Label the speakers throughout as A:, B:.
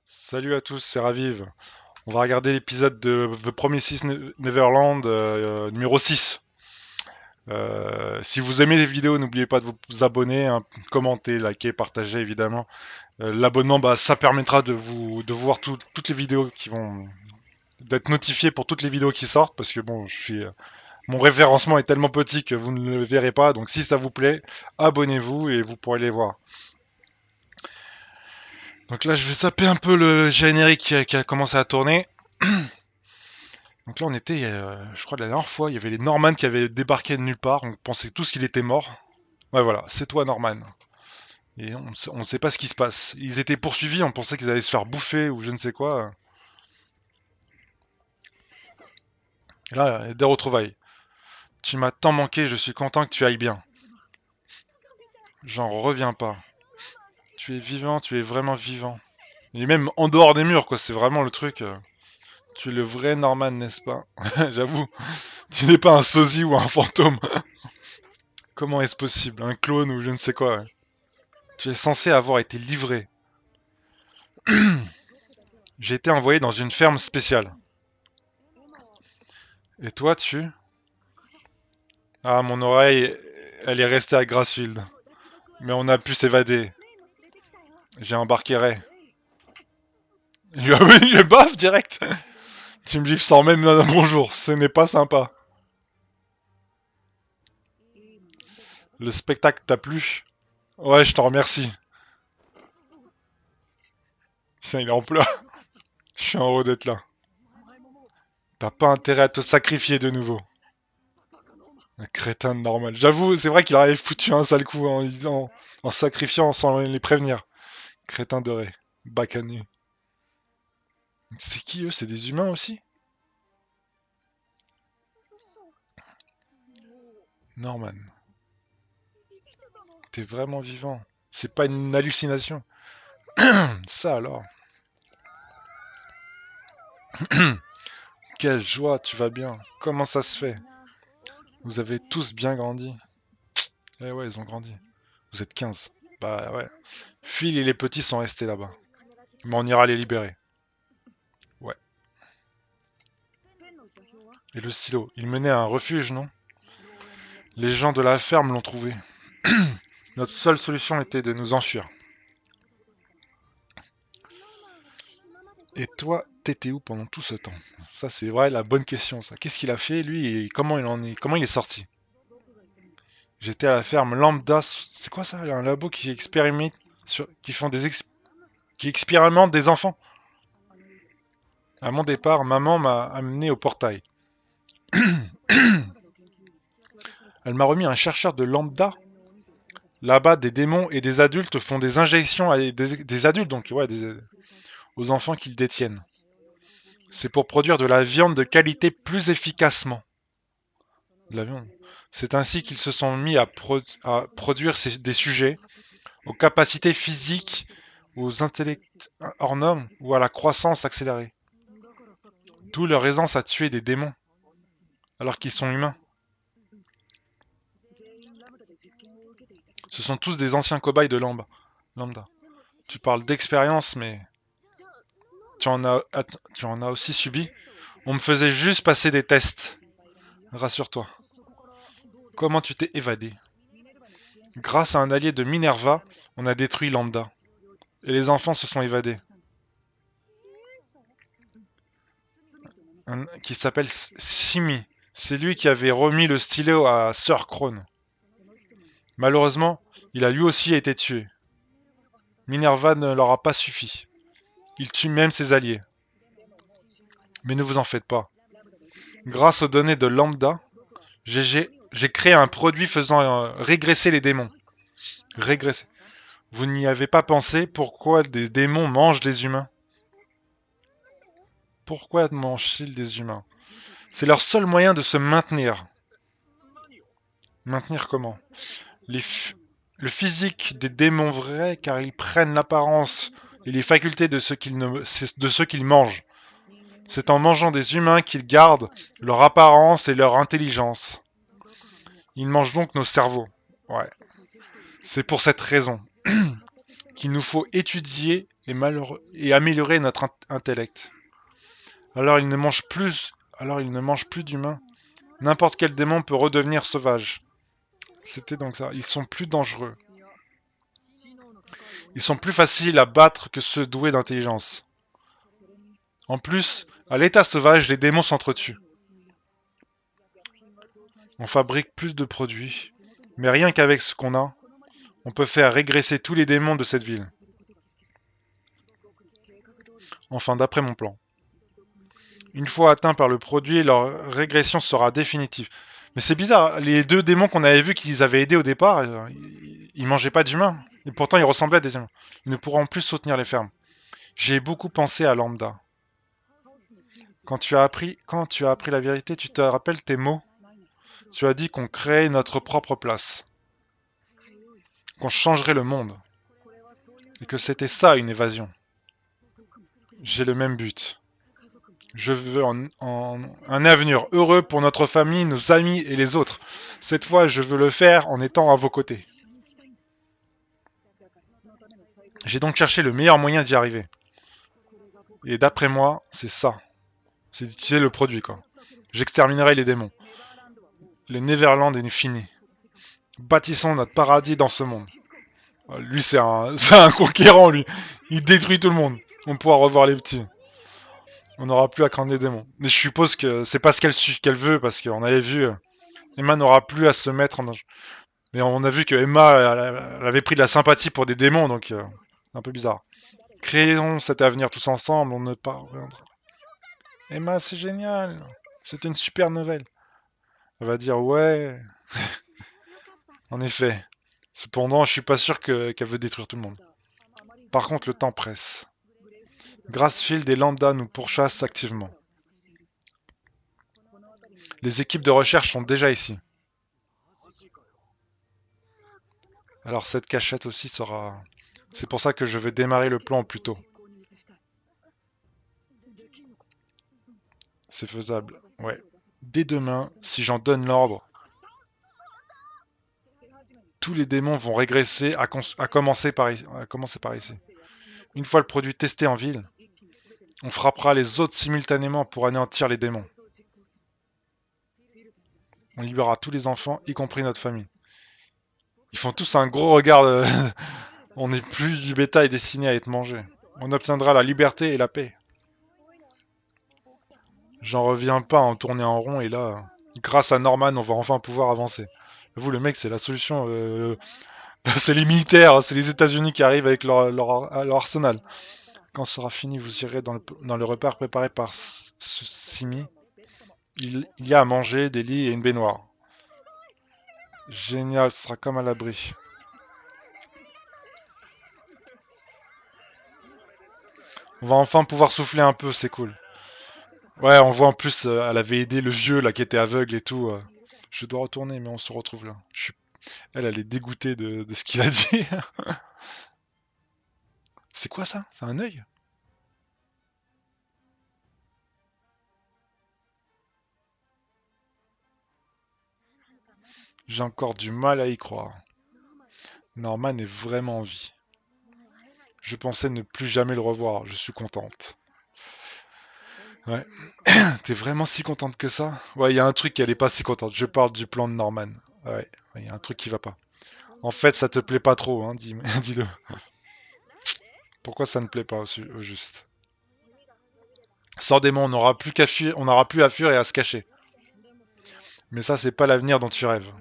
A: Salut à tous, c'est Raviv. On va regarder l'épisode de The Promises Neverland numéro 6. Si vous aimez les vidéos, n'oubliez pas de vous abonner, hein, commenter, liker, partager évidemment. L'abonnement, ça permettra de voir toutes les vidéos qui vont d'être notifié pour toutes les vidéos qui sortent parce que bon, mon référencement est tellement petit que vous ne le verrez pas. Donc si ça vous plaît, abonnez-vous et vous pourrez les voir. Donc là, je vais saper un peu le générique qui a commencé à tourner. Donc là, on était, je crois, la dernière fois, il y avait les Norman qui avaient débarqué de nulle part. On pensait tous qu'il était mort. Ouais, voilà, c'est toi, Norman. Et on ne sait pas ce qui se passe. Ils étaient poursuivis, on pensait qu'ils allaient se faire bouffer ou je ne sais quoi. Et là, il y a des retrouvailles. Tu m'as tant manqué, je suis content que tu ailles bien. J'en reviens pas. Tu es vivant, tu es vraiment vivant. Il est même en dehors des murs, quoi. C'est vraiment le truc. Tu es le vrai Norman, n'est-ce pas? J'avoue, tu n'es pas un sosie ou un fantôme. Comment est-ce possible? Un clone ou je ne sais quoi. Tu es censé avoir été livré. J'ai été envoyé dans une ferme spéciale. Et toi, tu... Ah, mon oreille, elle est restée à Grassfield. Mais on a pu s'évader. J'ai embarqué Ray. Ah oui, je baffe direct. Tu me gifles sans même un bonjour. Ce n'est pas sympa. Le spectacle t'a plu? Ouais, je t'en remercie. Putain, il est en pleurs. Je suis heureux d'être là. T'as pas intérêt à te sacrifier de nouveau. Un crétin de normal. J'avoue, c'est vrai qu'il aurait foutu un sale coup en sacrifiant sans les prévenir. Crétin de Ray. Bacanu. C'est qui eux? C'est des humains aussi? Norman. T'es vraiment vivant. C'est pas une hallucination. Ça alors. Quelle joie, tu vas bien. Comment ça se fait? Vous avez tous bien grandi. Eh ouais, ils ont grandi. Vous êtes 15. Bah ouais. Phil et les petits sont restés là-bas. Mais on ira les libérer. Ouais. Et le silo, il menait à un refuge, non? Les gens de la ferme l'ont trouvé. Notre seule solution était de nous enfuir. Et toi, t'étais où pendant tout ce temps? Ça, c'est vrai la bonne question, ça. Qu'est-ce qu'il a fait, lui, et comment il est sorti? J'étais à la ferme Lambda. C'est quoi ça? Il y a un labo qui expérimente qui expérimente des enfants. À mon départ, maman m'a amené au portail. Elle m'a remis un chercheur de Lambda. Là-bas, des démons et des adultes font des injections à des adultes, donc ouais, aux enfants qu'ils détiennent. C'est pour produire de la viande de qualité plus efficacement. De la viande. C'est ainsi qu'ils se sont mis à produire des sujets aux capacités physiques, aux intellects hors normes ou à la croissance accélérée. D'où leur aisance à tuer des démons, alors qu'ils sont humains. Ce sont tous des anciens cobayes de Lambda. Tu parles d'expérience, mais tu en as aussi subi. On me faisait juste passer des tests. Rassure-toi. Comment tu t'es évadé? Grâce à un allié de Minerva, on a détruit Lambda. Et les enfants se sont évadés. Qui s'appelle Simi. C'est lui qui avait remis le stylo à Sir Krone. Malheureusement, il a lui aussi été tué. Minerva ne leur a pas suffi. Il tue même ses alliés. Mais ne vous en faites pas. Grâce aux données de Lambda, j'ai créé un produit faisant régresser les démons. Régresser. Vous n'y avez pas pensé? Pourquoi des démons mangent les humains? Pourquoi mangent-ils des humains? C'est leur seul moyen de se maintenir. Maintenir comment? Le physique des démons vrais, car ils prennent l'apparence et les facultés de ceux qu'ils mangent. C'est en mangeant des humains qu'ils gardent leur apparence et leur intelligence. Ils mangent donc nos cerveaux. Ouais. C'est pour cette raison qu'il nous faut étudier et améliorer notre intellect. Alors il ne mange plus, d'humains. N'importe quel démon peut redevenir sauvage. C'était donc ça. Ils sont plus dangereux. Ils sont plus faciles à battre que ceux doués d'intelligence. En plus, à l'état sauvage, les démons s'entretuent. On fabrique plus de produits, mais rien qu'avec ce qu'on a, on peut faire régresser tous les démons de cette ville. Enfin, d'après mon plan. Une fois atteints par le produit, leur régression sera définitive. Mais c'est bizarre, les deux démons qu'on avait vus qu'ils avaient aidés au départ, ils mangeaient pas d'humains. Et pourtant, ils ressemblaient à des humains. Ils ne pourront plus soutenir les fermes. J'ai beaucoup pensé à Lambda. Quand tu as appris la vérité, tu te rappelles tes mots? Tu as dit qu'on créait notre propre place. Qu'on changerait le monde. Et que c'était ça une évasion. J'ai le même but. Je veux un avenir heureux pour notre famille, nos amis et les autres. Cette fois, je veux le faire en étant à vos côtés. J'ai donc cherché le meilleur moyen d'y arriver. Et d'après moi, c'est ça. C'est d'utiliser le produit, quoi. J'exterminerai les démons. Le Neverland est fini. Bâtissons notre paradis dans ce monde. Lui, c'est un conquérant, lui. Il détruit tout le monde. On pourra revoir les petits. On n'aura plus à craindre les démons. Mais je suppose que c'est pas ce qu'elle veut, parce qu'on avait vu... Emma n'aura plus à se mettre en danger. Mais on a vu que Emma elle avait pris de la sympathie pour des démons, donc c'est un peu bizarre. Créons cet avenir tous ensemble, on ne parviendra. Emma, c'est génial. C'était une super nouvelle. Elle va dire ouais. En effet. Cependant, je suis pas sûr qu'elle veut détruire tout le monde. Par contre, le temps presse. Grassfield et Lambda nous pourchassent activement. Les équipes de recherche sont déjà ici. Alors cette cachette aussi sera... C'est pour ça que je veux démarrer le plan au plus tôt. C'est faisable, ouais. Dès demain, si j'en donne l'ordre, tous les démons vont régresser à commencer par ici. Une fois le produit testé en ville, on frappera les autres simultanément pour anéantir les démons. On libérera tous les enfants, y compris notre famille. Ils font tous un gros regard de... On n'est plus du bétail destiné à être mangé. On obtiendra la liberté et la paix. J'en reviens pas à en tourner en rond et là, grâce à Norman, on va enfin pouvoir avancer. Vous, le mec, c'est la solution. C'est les militaires, c'est les États-Unis qui arrivent avec leur arsenal. Quand ce sera fini, vous irez dans le repas préparé par Simi. Il y a à manger, des lits et une baignoire. Génial, ce sera comme à l'abri. On va enfin pouvoir souffler un peu, c'est cool. Ouais, on voit en plus, elle avait aidé le vieux là qui était aveugle et tout. Je dois retourner, mais on se retrouve là. Elle est dégoûtée de ce qu'il a dit. C'est quoi ça? C'est un œil? J'ai encore du mal à y croire. Norman est vraiment en vie. Je pensais ne plus jamais le revoir, je suis contente. Ouais. T'es vraiment si contente que ça? Ouais, il y a un truc qui elle est pas si contente. Je parle du plan de Norman. Ouais, il y a un truc qui va pas. En fait, ça te plaît pas trop, hein, dis-le. Pourquoi ça ne plaît pas au juste? Sans démon, on n'aura plus qu'à fuir, on n'aura plus à fuir et à se cacher. Mais ça, c'est pas l'avenir dont tu rêves.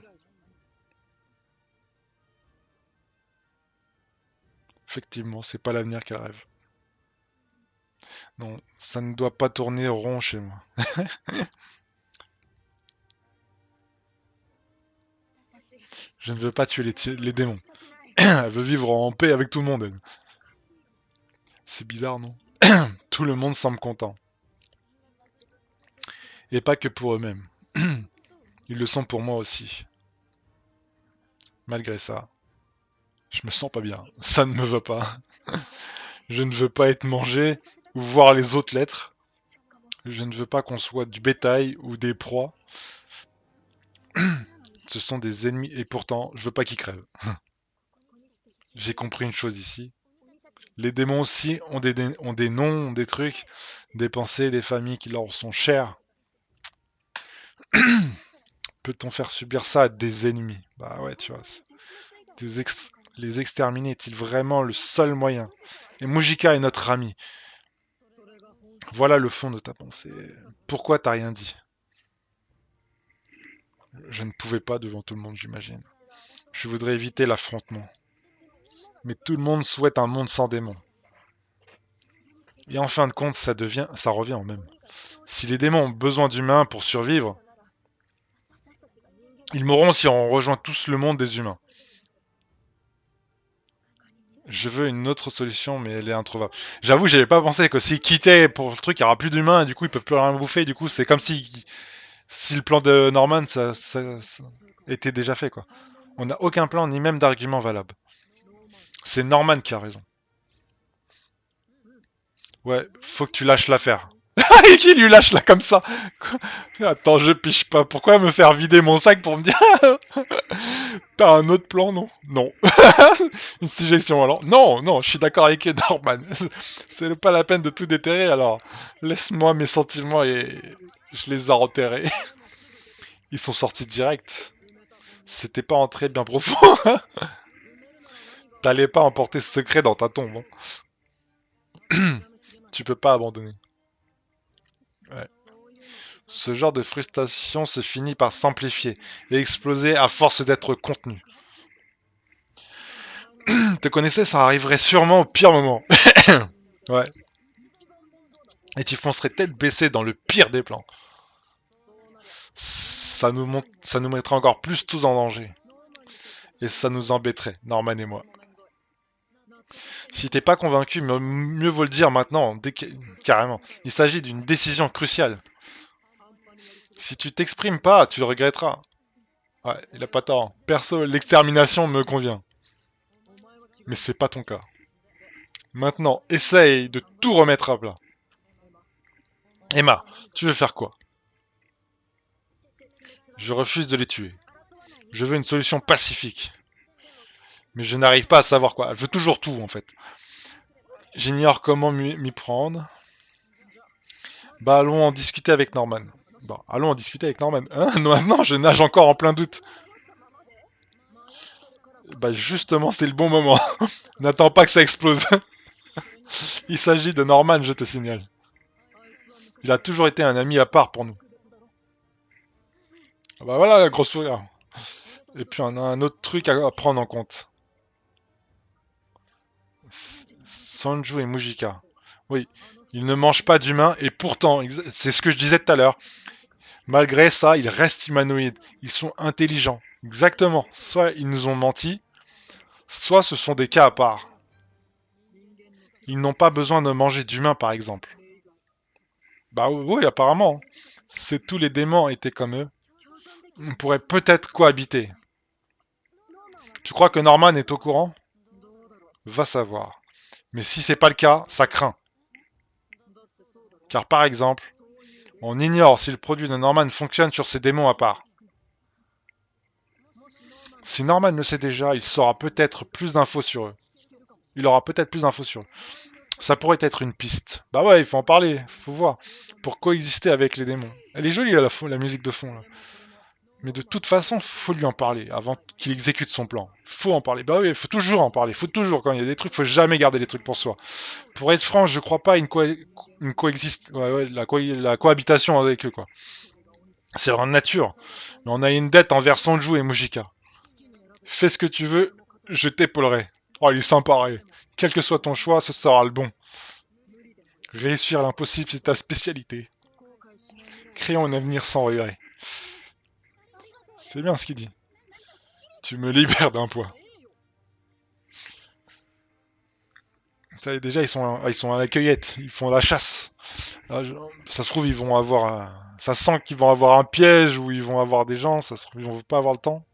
A: Effectivement, c'est pas l'avenir qu'elle rêve. Non, ça ne doit pas tourner rond chez moi. Je ne veux pas tuer les démons. Elle veut vivre en paix avec tout le monde, elle. C'est bizarre, non? Tout le monde semble content. Et pas que pour eux-mêmes. Ils le sont pour moi aussi. Malgré ça, je me sens pas bien. Ça ne me va pas. Je ne veux pas être mangé ou voir les autres l'être. Je ne veux pas qu'on soit du bétail ou des proies. Ce sont des ennemis et pourtant, je veux pas qu'ils crèvent. J'ai compris une chose ici. Les démons aussi ont des noms, ont des trucs, des pensées, des familles qui leur sont chères. Peut-on faire subir ça à des ennemis? Bah ouais, tu vois. Les exterminer est-il vraiment le seul moyen? Et Mujika est notre ami. Voilà le fond de ta pensée. Pourquoi t'as rien dit? Je ne pouvais pas devant tout le monde, j'imagine. Je voudrais éviter l'affrontement. Mais tout le monde souhaite un monde sans démons. Et en fin de compte, ça revient au même. Si les démons ont besoin d'humains pour survivre, ils mourront si on rejoint tous le monde des humains. Je veux une autre solution, mais elle est introuvable. J'avoue, j'avais pas pensé que s'ils quittaient pour le truc, il n'y aura plus d'humains, et du coup, ils peuvent plus rien bouffer. Du coup, c'est comme si le plan de Norman, ça était déjà fait, quoi. On n'a aucun plan, ni même d'argument valable. C'est Norman qui a raison. Ouais, faut que tu lâches l'affaire. Et qui lui lâche là comme ça? Attends, je piche pas. Pourquoi me faire vider mon sac pour me dire t'as un autre plan, non? Non. Une suggestion alors? Non, non, je suis d'accord avec Norman. C'est pas la peine de tout déterrer, alors laisse-moi mes sentiments et je les ai enterrés. Ils sont sortis direct. C'était pas entré bien profond. T'allais pas emporter ce secret dans ta tombe. Hein. Tu peux pas abandonner. Ouais. Ce genre de frustration se finit par s'amplifier et exploser à force d'être contenu. Te connaissais, ça arriverait sûrement au pire moment. Ouais. Et tu foncerais tête baissée dans le pire des plans. Ça nous mettrait encore plus tous en danger. Et ça nous embêterait, Norman et moi. Si t'es pas convaincu, mieux vaut le dire maintenant, carrément. Il s'agit d'une décision cruciale. Si tu t'exprimes pas, tu le regretteras. Ouais, il a pas tort. Perso, l'extermination me convient. Mais c'est pas ton cas. Maintenant, essaye de tout remettre à plat. Emma, tu veux faire quoi? Je refuse de les tuer. Je veux une solution pacifique. Mais je n'arrive pas à savoir quoi. Je veux toujours tout, en fait. J'ignore comment m'y prendre. Bah, allons en discuter avec Norman. Bon, allons en discuter avec Norman. Hein? Maintenant, je nage encore en plein doute. Bah, justement, c'est le bon moment. N'attends pas que ça explose. Il s'agit de Norman, je te signale. Il a toujours été un ami à part pour nous. Bah voilà, gros sourire. Et puis on a un autre truc à prendre en compte. Sanju et Mujika. Oui, ils ne mangent pas d'humains et pourtant, c'est ce que je disais tout à l'heure, malgré ça, ils restent humanoïdes. Ils sont intelligents. Exactement. Soit ils nous ont menti, soit ce sont des cas à part. Ils n'ont pas besoin de manger d'humains, par exemple. Bah oui, apparemment. Si tous les démons étaient comme eux, on pourrait peut-être cohabiter. Tu crois que Norman est au courant? Va savoir. Mais si c'est pas le cas, ça craint. Car par exemple, on ignore si le produit de Norman fonctionne sur ces démons à part. Si Norman le sait déjà, il saura peut-être plus d'infos sur eux. Il aura peut-être plus d'infos sur eux. Ça pourrait être une piste. Bah ouais, il faut en parler, faut voir. Pour coexister avec les démons. Elle est jolie la musique de fond là. Mais de toute façon, faut lui en parler avant qu'il exécute son plan. Faut en parler. Bah oui, faut toujours en parler. Faut toujours, quand il y a des trucs, faut jamais garder les trucs pour soi. Pour être franc, je crois pas à la cohabitation avec eux, quoi. C'est en nature. Mais on a une dette envers Sanju et Mujika. Fais ce que tu veux, je t'épaulerai. Oh, il est sympa, ouais. Quel que soit ton choix, ce sera le bon. Réussir l'impossible, c'est ta spécialité. Créons un avenir sans regret. C'est bien ce qu'il dit. Tu me libères d'un poids. Ça, déjà, ils sont à la cueillette, ils font la chasse. Là, ça se trouve, ils vont avoir. Ça sent qu'ils vont avoir un piège ou ils vont avoir des gens, ça se trouve, ils vont pas avoir le temps.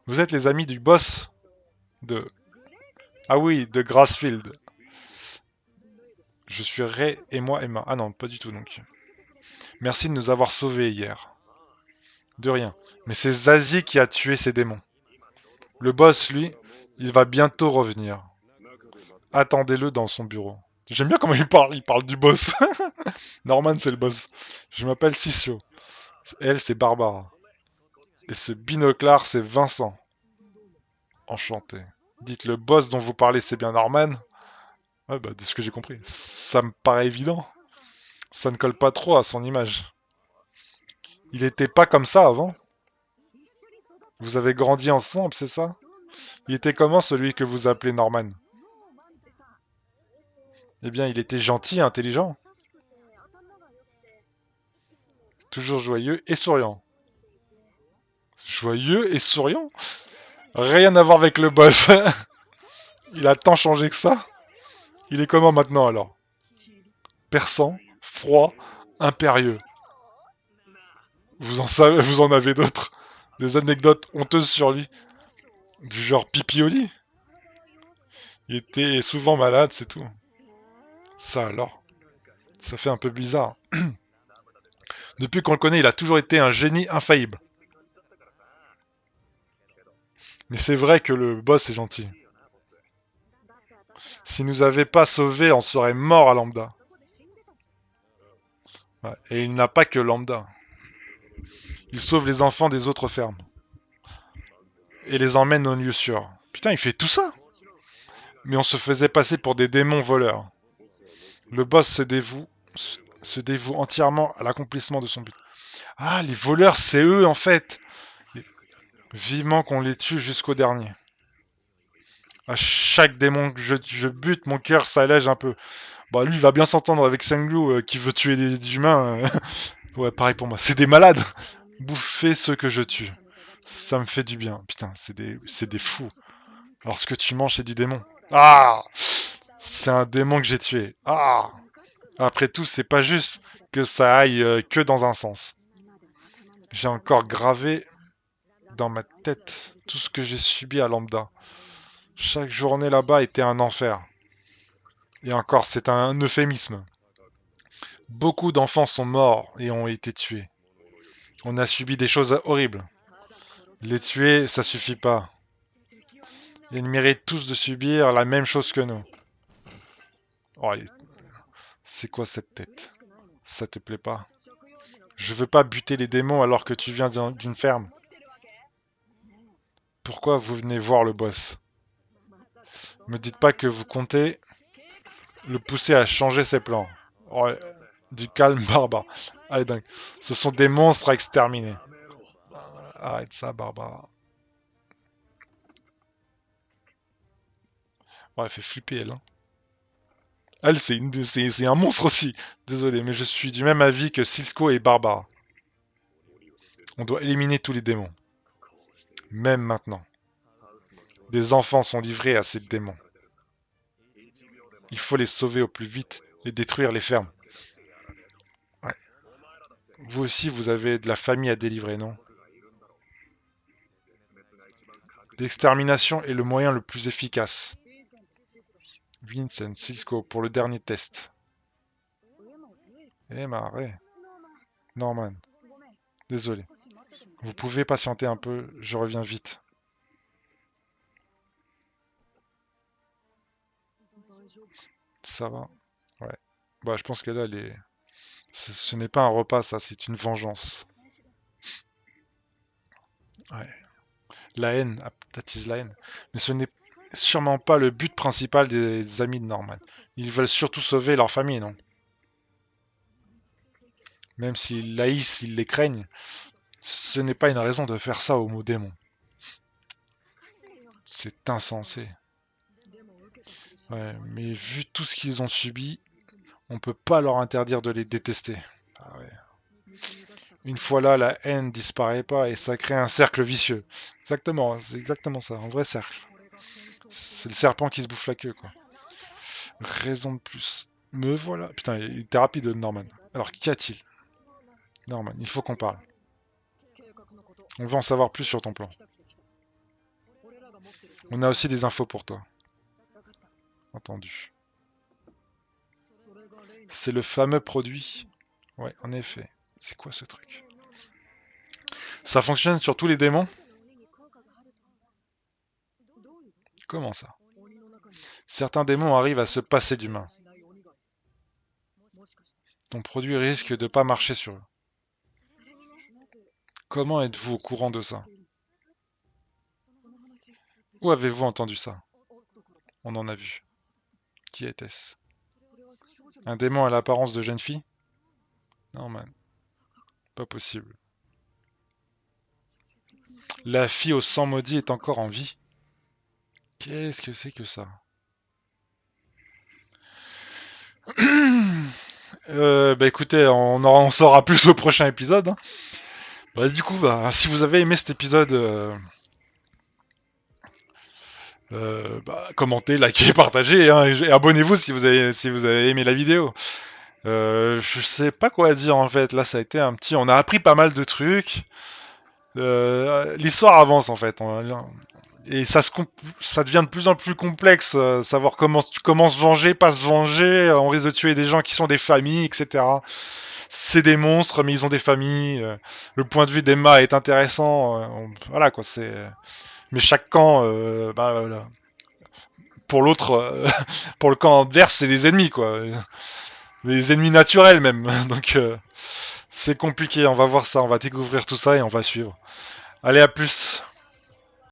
A: Vous êtes les amis du boss de. Ah oui, de Grassfield. Je suis Ray et moi Emma. Ah non, pas du tout donc. Merci de nous avoir sauvés hier. De rien. Mais c'est Zazie qui a tué ces démons. Le boss, lui, il va bientôt revenir. Attendez-le dans son bureau. J'aime bien comment il parle du boss. Norman, c'est le boss. Je m'appelle Sissio. Elle, c'est Barbara. Et ce binoclard, c'est Vincent. Enchanté. Dites, le boss dont vous parlez, c'est bien Norman? Ouais, bah, de ce que j'ai compris. Ça me paraît évident. Ça ne colle pas trop à son image. Il était pas comme ça avant. Vous avez grandi ensemble, c'est ça? Il était comment celui que vous appelez Norman? Eh bien, il était gentil et intelligent. Toujours joyeux et souriant. Joyeux et souriant? Rien à voir avec le boss. Il a tant changé que ça. Il est comment maintenant alors? Perçant, froid, impérieux. Vous en avez d'autres? Des anecdotes honteuses sur lui? Du genre pipi-au-lit? Il était souvent malade, c'est tout. Ça alors? Ça fait un peu bizarre. Depuis qu'on le connaît, il a toujours été un génie infaillible. Mais c'est vrai que le boss est gentil. S'il nous avait pas sauvés, on serait mort à Lambda. Ouais. Et il n'a pas que Lambda. Il sauve les enfants des autres fermes. Et les emmène au lieu sûr. Putain, il fait tout ça. Mais on se faisait passer pour des démons voleurs. Le boss se dévoue entièrement à l'accomplissement de son but. Ah, les voleurs, c'est eux en fait. Vivement qu'on les tue jusqu'au dernier. À chaque démon que je bute, mon cœur s'allège un peu. Bah lui, il va bien s'entendre avec Senglu qui veut tuer des humains. Ouais, pareil pour moi. C'est des malades. Bouffer ceux que je tue. Ça me fait du bien. Putain, c'est des fous. Alors ce que tu manges, c'est du démon. Ah, c'est un démon que j'ai tué. Ah, après tout, c'est pas juste que ça aille que dans un sens. J'ai encore gravé dans ma tête tout ce que j'ai subi à Lambda. Chaque journée là-bas était un enfer. Et encore, c'est un euphémisme. Beaucoup d'enfants sont morts et ont été tués. On a subi des choses horribles. Les tuer, ça suffit pas. Ils méritent tous de subir la même chose que nous. Oh, c'est quoi cette tête? Ça te plaît pas? Je veux pas buter les démons alors que tu viens d'une ferme. Pourquoi vous venez voir le boss? Me dites pas que vous comptez le pousser à changer ses plans. Oh, du calme, Barbara. Allez, dingue. Ce sont des monstres à exterminer. Arrête ça, Barbara. Ouais, elle fait flipper, elle. Hein. Elle, c'est un monstre aussi. Désolé, mais je suis du même avis que Cisco et Barbara. On doit éliminer tous les démons. Même maintenant. Des enfants sont livrés à ces démons. Il faut les sauver au plus vite et détruire les fermes. Ouais. Vous aussi, vous avez de la famille à délivrer, non? L'extermination est le moyen le plus efficace. Vincent, Cisco, pour le dernier test. Eh marre. Norman. Désolé. Vous pouvez patienter un peu, je reviens vite. Ça va? Ouais. Bah, je pense que là, ce n'est pas un repas, ça, c'est une vengeance. Ouais. La haine, attise la haine. Mais ce n'est sûrement pas le but principal des amis de Norman. Ils veulent surtout sauver leur famille, non? Même s'ils l'haïssent, ils les craignent, ce n'est pas une raison de faire ça au mot démon. C'est insensé. Ouais, mais vu tout ce qu'ils ont subi, on peut pas leur interdire de les détester. Ah ouais. Une fois là, la haine disparaît pas et ça crée un cercle vicieux. Exactement, c'est exactement ça, un vrai cercle. C'est le serpent qui se bouffe la queue, quoi. Raison de plus. Me voilà. Putain, il était rapide, Norman. Alors, qu'y a-t-il? Norman, il faut qu'on parle. On veut en savoir plus sur ton plan. On a aussi des infos pour toi. Entendu. C'est le fameux produit. Ouais, en effet. C'est quoi ce truc? Ça fonctionne sur tous les démons? Comment ça? Certains démons arrivent à se passer d'humains. Ton produit risque de pas marcher sur eux. Comment êtes-vous au courant de ça? Où avez-vous entendu ça? On en a vu. Qui était-ce? Un démon à l'apparence de jeune fille? Non, man. Pas possible. La fille au sang maudit est encore en vie? Qu'est-ce que c'est que ça? Bah écoutez, on saura plus au prochain épisode. Hein. Bah, du coup, bah, si vous avez aimé cet épisode, bah, commentez, likez, partagez, hein, et abonnez-vous si vous avez aimé la vidéo. Je sais pas quoi dire en fait. Là, ça a été un petit. On a appris pas mal de trucs. L'histoire avance en fait. Et ça devient de plus en plus complexe. Savoir comment se venger, pas se venger. On risque de tuer des gens qui sont des familles, etc. C'est des monstres, mais ils ont des familles. Le point de vue d'Emma est intéressant. Voilà quoi. Mais chaque camp, bah, voilà. Pour l'autre, pour le camp adverse, c'est des ennemis quoi. Des ennemis naturels même. Donc c'est compliqué. On va voir ça. On va découvrir tout ça et on va suivre. Allez, à plus.